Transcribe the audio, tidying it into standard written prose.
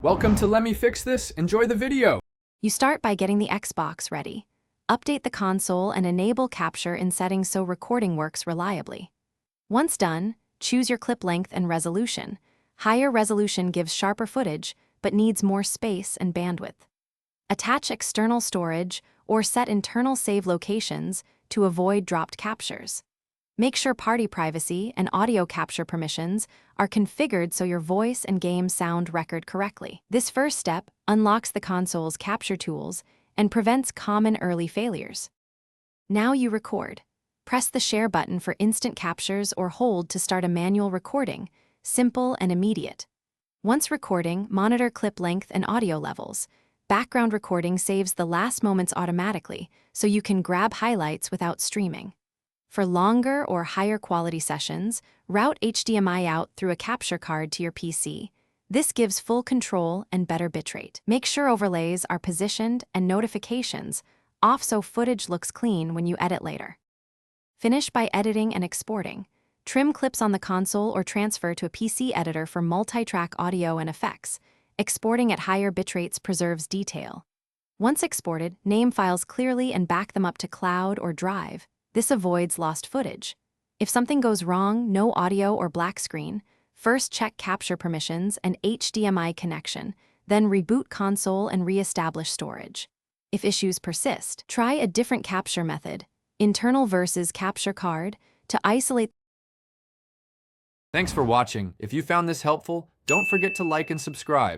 Welcome to Let Me Fix This. Enjoy the video. You start by getting the Xbox ready. Update the console and enable capture in settings so recording works reliably. Once done, choose your clip length and resolution. Higher resolution gives sharper footage, but needs more space and bandwidth. Attach external storage or set internal save locations to avoid dropped captures. Make sure party privacy and audio capture permissions are configured so your voice and game sound record correctly. This first step unlocks the console's capture tools and prevents common early failures. Now you record. Press the share button for instant captures or hold to start a manual recording, simple and immediate. Once recording, monitor clip length and audio levels. Background recording saves the last moments automatically, so you can grab highlights without streaming. For longer or higher quality sessions, route HDMI out through a capture card to your PC. This gives full control and better bitrate. Make sure overlays are positioned and notifications off so footage looks clean when you edit later. Finish by editing and exporting. Trim clips on the console or transfer to a PC editor for multi-track audio and effects. Exporting at higher bitrates preserves detail. Once exported, name files clearly and back them up to cloud or drive. This avoids lost footage. If something goes wrong, no audio or black screen, first check capture permissions and HDMI connection, then reboot console and re-establish storage. If issues persist, try a different capture method, internal versus capture card, to isolate. Thanks for watching. If you found this helpful, don't forget to like and subscribe.